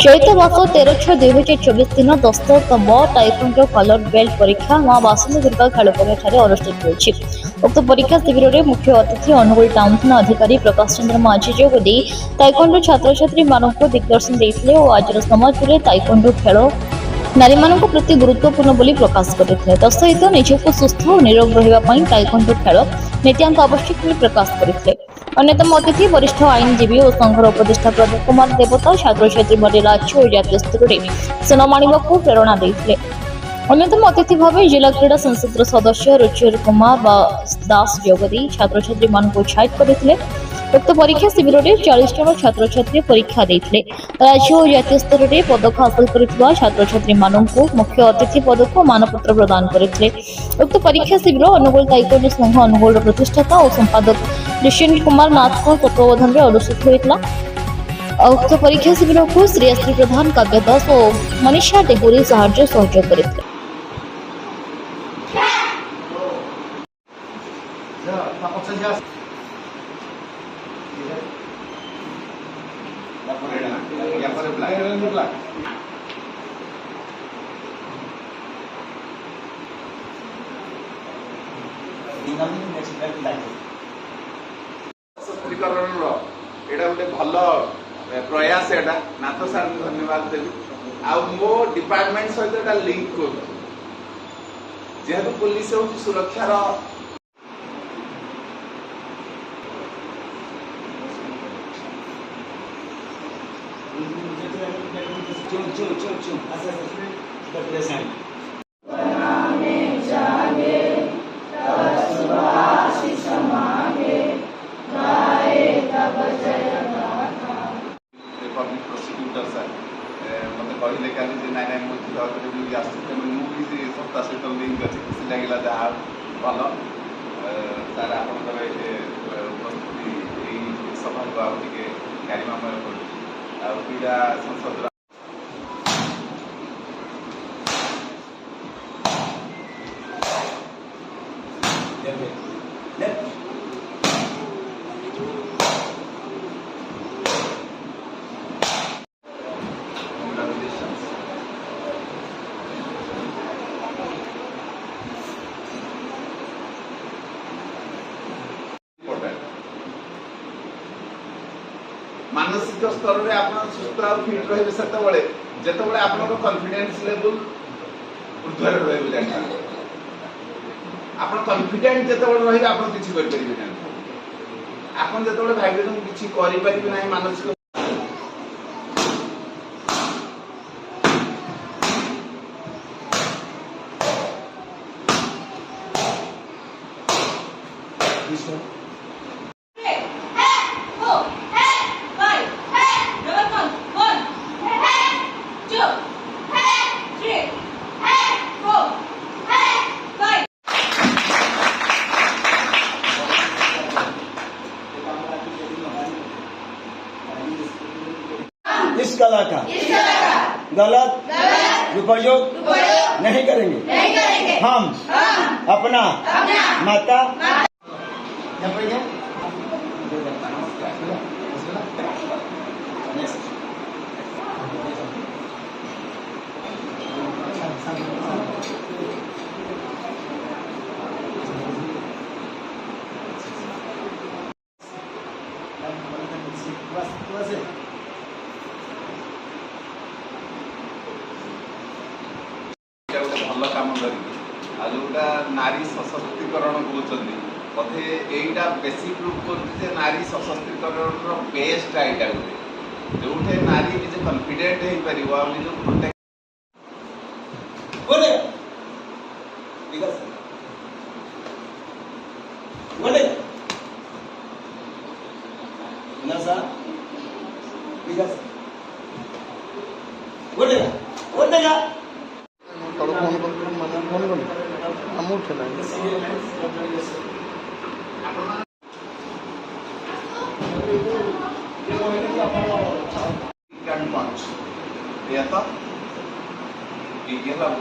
चलित वर्ष 13/6/2024 दिन 10तम ताइक्वांडो कलर बेल्ट परीक्षा मां वासुदेव दुर्गा खेलपड़िया अनुष्ठित होती। उक्त परीक्षा शिविर में मुख्य अतिथि अनुगुल टाउन थाना अधिकारी प्रकाश चंद्र माझी जोगदे ताइक्वांडो छात्र छात्री मानक दिग्दर्शन देते और आज समाज में ताइक्वांडो खेल नारी मानक प्रति गुरुत्वपूर्ण बोली प्रकाश करते। तसहित निजक सुस्थ और निरोग रहा ताइक्वांडो खेल नितांत आवश्यक बोली प्रकाश करते। अन्यतम अतिथि वरिष्ठ आईनजीवी और संघर उपदेष्टा प्रदीप कुमार देवता छात्र छात्री राज्य और जातीय स्तर में सुनाम आने को प्रेरणा देते। अन्यतम अतिथि भाव जिला क्रीड़ा संसद सदस्य रुचिर कुमार दास जोगदी छात्र छात्री मान उत्साहित करते। उक्त परीक्षा शिविर में 40 जन छात्र छात्री परीक्षा देते। राज्य और जातीय स्तर में पदक हासिल कर छात्र छात्री मानक मुख्य अतिथि पदक और मानपत्र प्रदान करते। उक्त परीक्षा शिविर अनुगुल ताइक्वांडो संघ अनुगुल प्रतिष्ठाता और संपादक दुष्यंत कुमार नाथ तत्वावधान में अनुष्ठित होता। उक्त परीक्षा शिविर को श्रेयश्री प्रधान काव्य दास और मनीषा टेहुरी साहाय्य सहयोग करते। प्रयास एटा नाथ सार धन्यवाद देवी आ मो डिपार्टमेंट सहित एटा लिंक कर जेहेतु पुलिस हो सुरक्षा रो पब्लिक प्रोसिक्यूटर सर मत कहले काली जे नाइ नाइ मुझे आगे भी आसते मुझे सप्ताह सहित लिंक अच्छे खुशी लगे जहाँ भल सर आप उपस्थिति यही सभा को आगे गारिमामय कर क्रीड़ा संसद मानसिक स्तर में आप सुस्थ और फिट रहे जिते आप कॉन्फिडेंस लेवल ऊर्ध्वर रहा आप कॉन्फिडेंट जिते रही आप किसी करेंगे आप जो भाग्य किसी करें ना मानसिक इस कला का गलत उपयोग नहीं करेंगे। हम अपना माता भल कम जोटा नारी सशक्तिकरण कहते बोधे यहीटा बेसी प्रूव कर नारी सशक्तिकरण बेस्ट आईटा गोटे जो नारी निजे कॉन्फिडेंट हो पार निज प्रोटेक्ट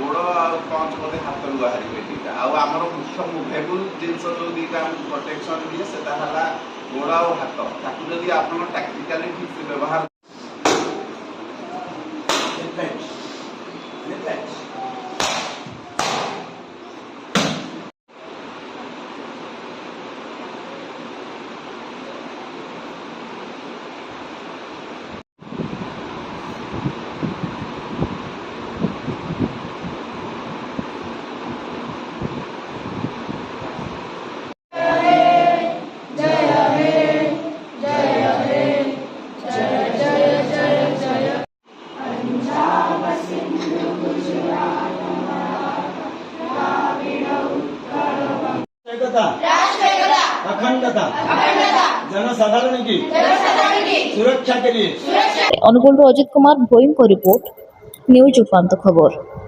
गोड़ पंच बोधे हाथ रू बाहर दुईटा आमर मुख्य मुभेबुल जिनस जो दुईटा प्रोटेक्शन दिए से गोड़ और हाथ ताकू जब आप टैक्टिकाली ठीक से व्यवहार एकता अखंडता जनसाधारण की सुरक्षा के लिए ଅନୁଗୁଳରୁ ଅଜିତ କୁମାର ଭୋଇଙ୍କ ରିପୋର୍ଟ ନ୍ୟୁଜ୍ ଉପାନ୍ତ ଖବର।